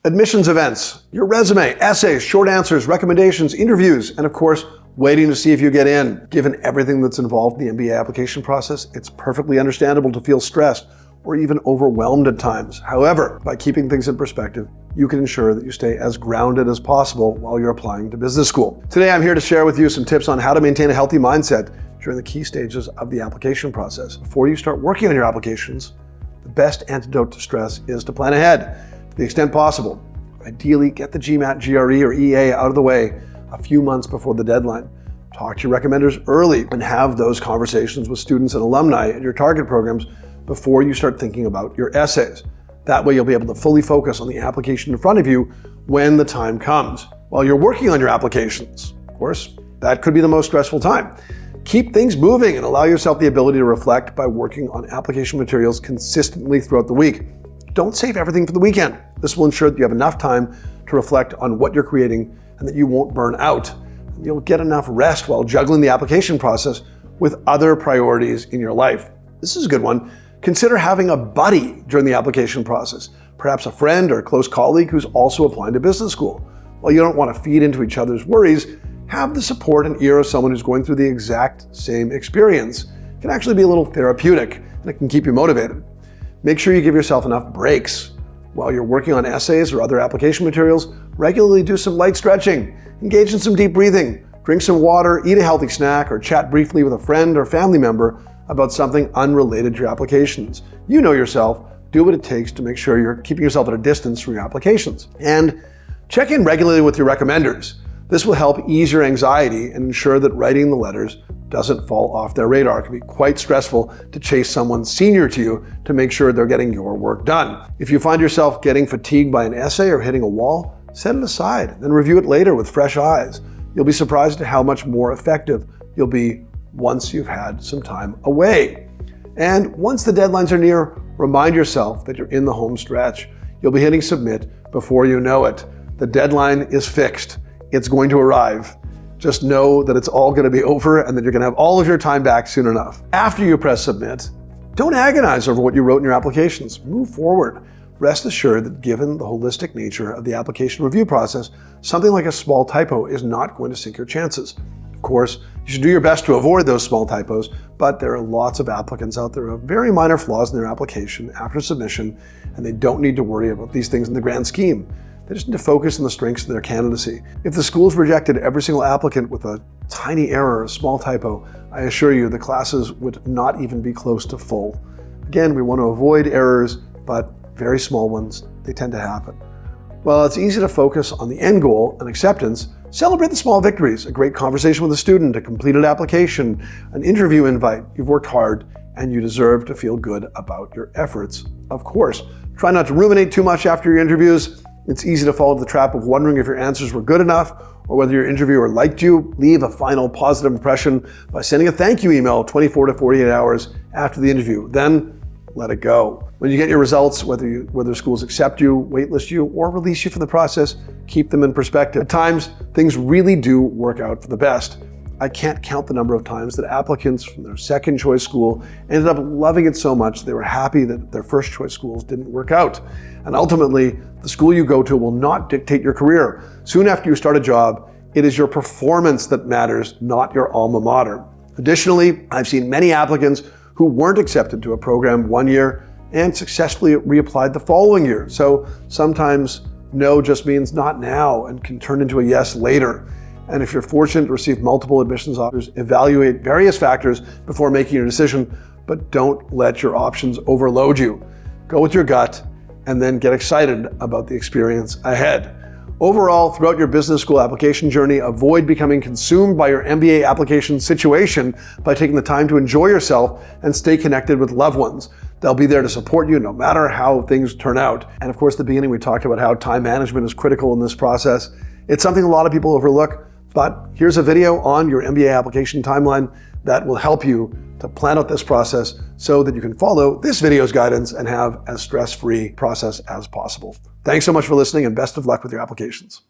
Admissions events, your resume, essays, short answers, recommendations, interviews, and of course, waiting to see if you get in. Given everything that's involved in the MBA application process, it's perfectly understandable to feel stressed or even overwhelmed at times. However, by keeping things in perspective, you can ensure that you stay as grounded as possible while you're applying to business school. Today, I'm here to share with you some tips on how to maintain a healthy mindset during the key stages of the application process. Before you start working on your applications, the best antidote to stress is to plan ahead to the extent possible. Ideally, get the GMAT, GRE, or EA out of the way a few months before the deadline. Talk to your recommenders early and have those conversations with students and alumni at your target programs before you start thinking about your essays. That way you'll be able to fully focus on the application in front of you when the time comes. While you're working on your applications, of course, that could be the most stressful time. Keep things moving and allow yourself the ability to reflect by working on application materials consistently throughout the week. Don't save everything for the weekend. This will ensure that you have enough time to reflect on what you're creating and that you won't burn out. You'll get enough rest while juggling the application process with other priorities in your life. This is a good one. Consider having a buddy during the application process, perhaps a friend or a close colleague who's also applying to business school. While you don't want to feed into each other's worries, have the support and ear of someone who's going through the exact same experience. It can actually be a little therapeutic and it can keep you motivated. Make sure you give yourself enough breaks. While you're working on essays or other application materials, regularly do some light stretching, engage in some deep breathing, drink some water, eat a healthy snack, or chat briefly with a friend or family member about something unrelated to your applications. You know yourself, do what it takes to make sure you're keeping yourself at a distance from your applications. And check in regularly with your recommenders. This will help ease your anxiety and ensure that writing the letters doesn't fall off their radar. It can be quite stressful to chase someone senior to you to make sure they're getting your work done. If you find yourself getting fatigued by an essay or hitting a wall, set it aside, then review it later with fresh eyes. You'll be surprised at how much more effective you'll be once you've had some time away. And once the deadlines are near, remind yourself that you're in the home stretch. You'll be hitting submit before you know it. The deadline is fixed. It's going to arrive. Just know that it's all going to be over and that you're going to have all of your time back soon enough. After you press submit, don't agonize over what you wrote in your applications. Move forward. Rest assured that given the holistic nature of the application review process, something like a small typo is not going to sink your chances. Of course, you should do your best to avoid those small typos, but there are lots of applicants out there who have very minor flaws in their application after submission, and they don't need to worry about these things in the grand scheme. They just need to focus on the strengths of their candidacy. If the school's rejected every single applicant with a tiny error or a small typo, I assure you the classes would not even be close to full. Again, we want to avoid errors, but very small ones, they tend to happen. While it's easy to focus on the end goal and acceptance, celebrate the small victories, a great conversation with a student, a completed application, an interview invite. You've worked hard and you deserve to feel good about your efforts. Of course, try not to ruminate too much after your interviews. It's easy to fall into the trap of wondering if your answers were good enough or whether your interviewer liked you. Leave a final positive impression by sending a thank you email 24 to 48 hours after the interview. Then let it go. When you get your results, whether schools accept you, waitlist you, or release you from the process, keep them in perspective. At times, things really do work out for the best. I can't count the number of times that applicants from their second choice school ended up loving it so much they were happy that their first choice schools didn't work out. And ultimately, the school you go to will not dictate your career. Soon after you start a job, it is your performance that matters, not your alma mater. Additionally, I've seen many applicants who weren't accepted to a program one year and successfully reapplied the following year. So sometimes no just means not now and can turn into a yes later. And if you're fortunate to receive multiple admissions offers, evaluate various factors before making your decision, but don't let your options overload you. Go with your gut and then get excited about the experience ahead. Overall, throughout your business school application journey, avoid becoming consumed by your MBA application situation by taking the time to enjoy yourself and stay connected with loved ones. They'll be there to support you no matter how things turn out. And of course, at the beginning, we talked about how time management is critical in this process. It's something a lot of people overlook, but here's a video on your MBA application timeline that will help you to plan out this process so that you can follow this video's guidance and have as stress-free process as possible. Thanks so much for listening and best of luck with your applications.